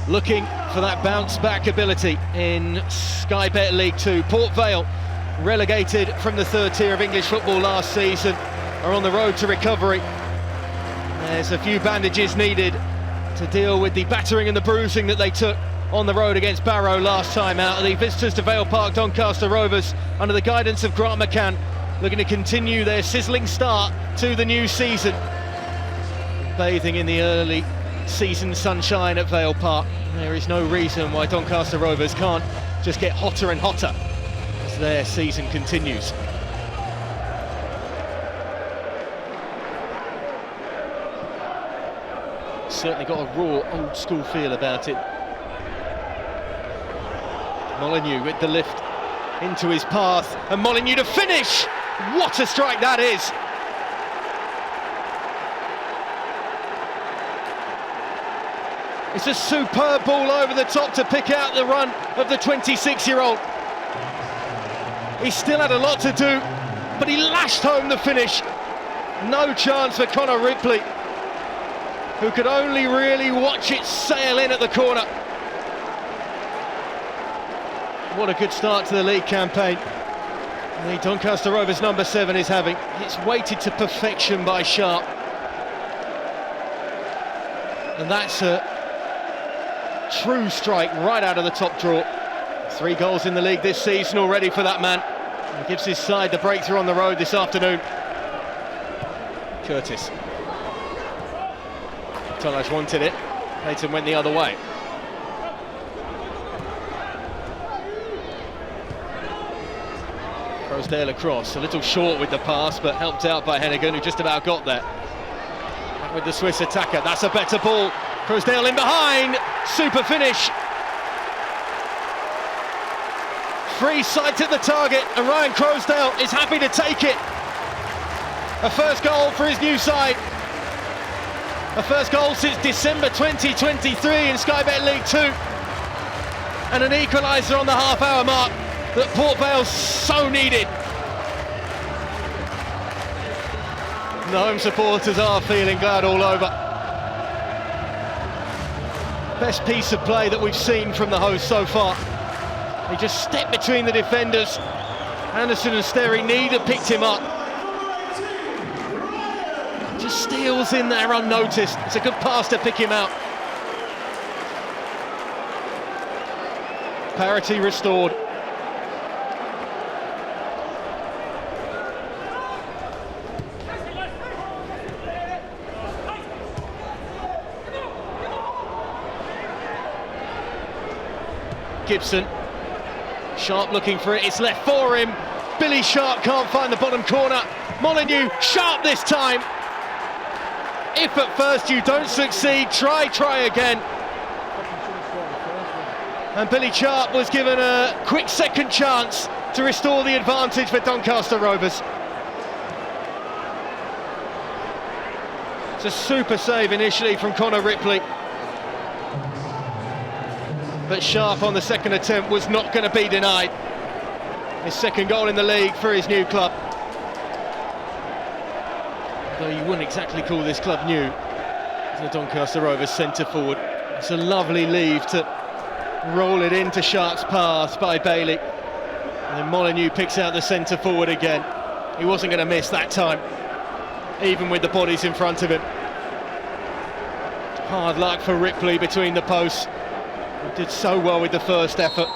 looking for that bounce-back ability in Sky Bet League 2. Port Vale, relegated from the third tier of English football last season, are on the road to recovery. There's a few bandages needed to deal with the battering and the bruising that they took on the road against Barrow last time out. The visitors to Vale Park, Doncaster Rovers, under the guidance of Grant McCann, looking to continue their sizzling start to the new season, bathing in the early season sunshine at Vale Park. There is no reason why Doncaster Rovers can't just get hotter and hotter as their season continues. Certainly got a raw, old school feel about it. Molyneux with the lift into his path, and Molyneux to finish! What a strike that is! It's a superb ball over the top to pick out the run of the 26-year-old. He still had a lot to do, but he lashed home the finish. No chance for Connor Ripley, who could only really watch it sail in at the corner. What a good start to the league campaign the Doncaster Rovers number 7 is having. It's weighted to perfection by Sharp, and that's a true strike right out of the top draw. 3 goals in the league this season already for that man. He gives his side the breakthrough on the road this afternoon. Curtis. Tolaj wanted it, Hayton went the other way. Crosdale across, a little short with the pass, but helped out by Hennigan, who just about got there. Back with the Swiss attacker, that's a better ball. Crosdale in behind, super finish. Free sight at the target, and Ryan Crosdale is happy to take it. A first goal for his new side. A first goal since December 2023 in Sky Bet League 2. And an equaliser on the half-hour mark that Port Vale so needed. The home supporters are feeling glad all over. Best piece of play that we've seen from the host so far. He just stepped between the defenders. Anderson and Sterry neither picked him up. Just steals in there unnoticed. It's a good pass to pick him out. Parity restored. Gibson, Sharp looking for it, it's left for him. Billy Sharp can't find the bottom corner. Molyneux, Sharp this time. If at first you don't succeed, try again. And Billy Sharp was given a quick second chance to restore the advantage for Doncaster Rovers. It's a super save initially from Connor Ripley, but Sharp on the second attempt was not going to be denied. His second goal in the league for his new club. Though you wouldn't exactly call this club new, the Doncaster Rovers centre forward. It's a lovely leave to roll it into Sharp's path by Bailey. And then Molyneux picks out the centre forward again. He wasn't going to miss that time, even with the bodies in front of him. Hard luck for Ripley between the posts. He did so well with the first effort.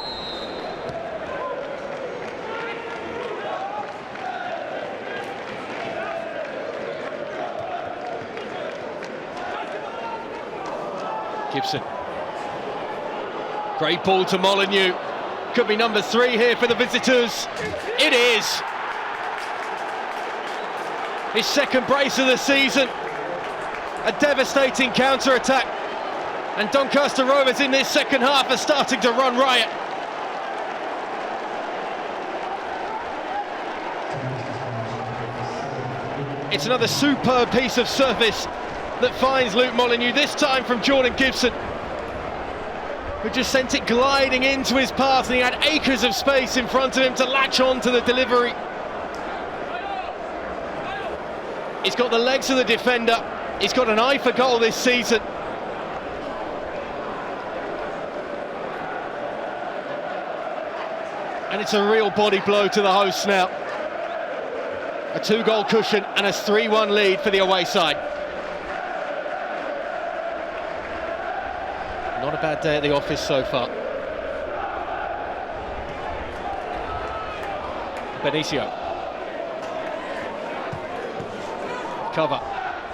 Gibson. Great ball to Molyneux. Could be number 3 here for the visitors. It is. His second brace of the season. A devastating counter-attack. And Doncaster Rovers in this second half are starting to run riot. It's another superb piece of service that finds Luke Molyneux, this time from Jordan Gibson, who just sent it gliding into his path, and he had acres of space in front of him to latch on to the delivery. He's got the legs of the defender, he's got an eye for goal this season. And it's a real body blow to the hosts now. A 2-goal cushion and a 3-1 lead for the away side. Not a bad day at the office so far. Benicio. Cover.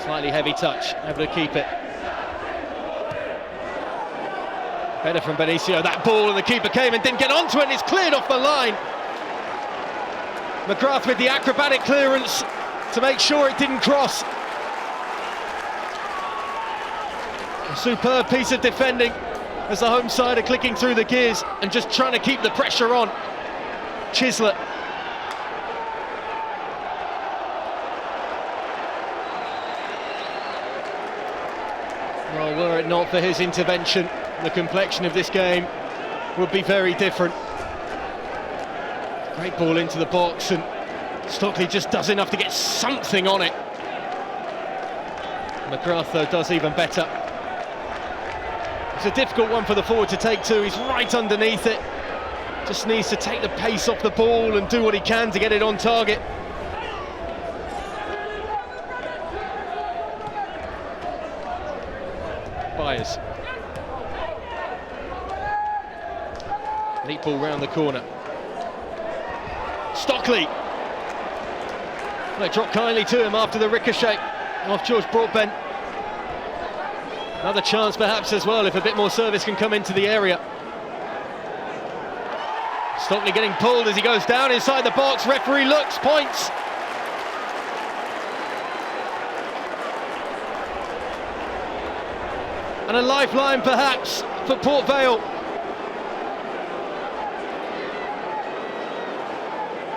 Slightly heavy touch. Able to keep it. Better from Benicio. That ball, and the keeper came and didn't get onto it, and it's cleared off the line. McGrath with the acrobatic clearance to make sure it didn't cross. A superb piece of defending as the home side are clicking through the gears and just trying to keep the pressure on. Chislett. Well, were it not for his intervention, the complexion of this game would be very different. Great ball into the box, and Stockley just does enough to get something on it. McGrath, though, does even better. It's a difficult one for the forward to take too. He's right underneath it. Just needs to take the pace off the ball and do what he can to get it on target. Byers. Neat ball round the corner. Stockley. They dropped kindly to him after the ricochet off George Broadbent. Another chance perhaps as well if a bit more service can come into the area. Stockley getting pulled as he goes down inside the box. Referee looks, points. And a lifeline perhaps for Port Vale.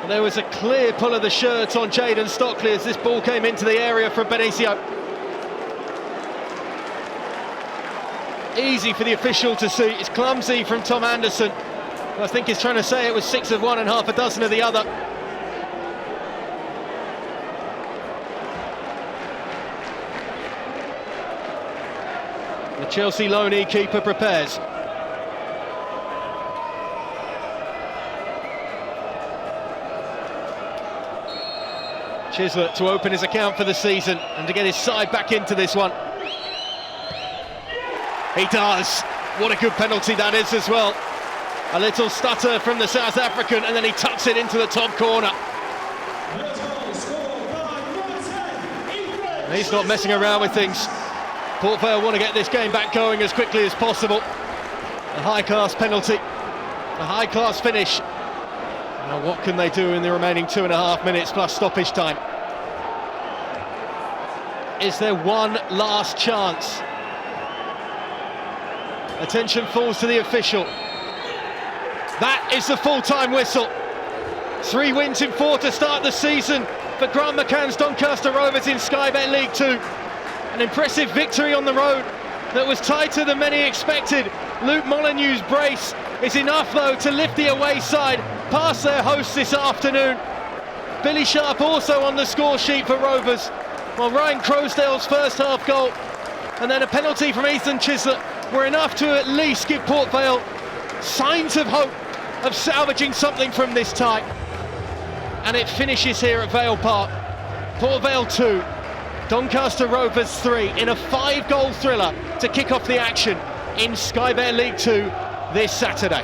There was a clear pull of the shirt on Jayden Stockley as this ball came into the area from Benicio. Easy for the official to see. It's clumsy from Tom Anderson, who I think he's trying to say it was 6 of one and half a dozen of the other. The Chelsea loanee keeper prepares. Chislett to open his account for the season and to get his side back into this one. He does. What a good penalty that is as well. A little stutter from the South African, and then he tucks it into the top corner. And he's not messing around with things. Port Vale want to get this game back going as quickly as possible. A high-class penalty, a high-class finish. Now what can they do in the remaining 2.5 minutes plus stoppage time? Is there one last chance? Attention falls to the official. That is the full-time whistle. 3 wins in 4 to start the season for Grant McCann's Doncaster Rovers in Sky Bet League 2. An impressive victory on the road that was tighter than many expected. Luke Molyneux's brace is enough, though, to lift the away side past their hosts this afternoon. Billy Sharp also on the score sheet for Rovers, while Ryan Croasdale's first half goal and then a penalty from Ethan Chislett were enough to at least give Port Vale signs of hope of salvaging something from this tie. And it finishes here at Vale Park. Port Vale 2, Doncaster Rovers 3 in a 5-goal thriller to kick off the action in Sky Bet League 2 this Saturday.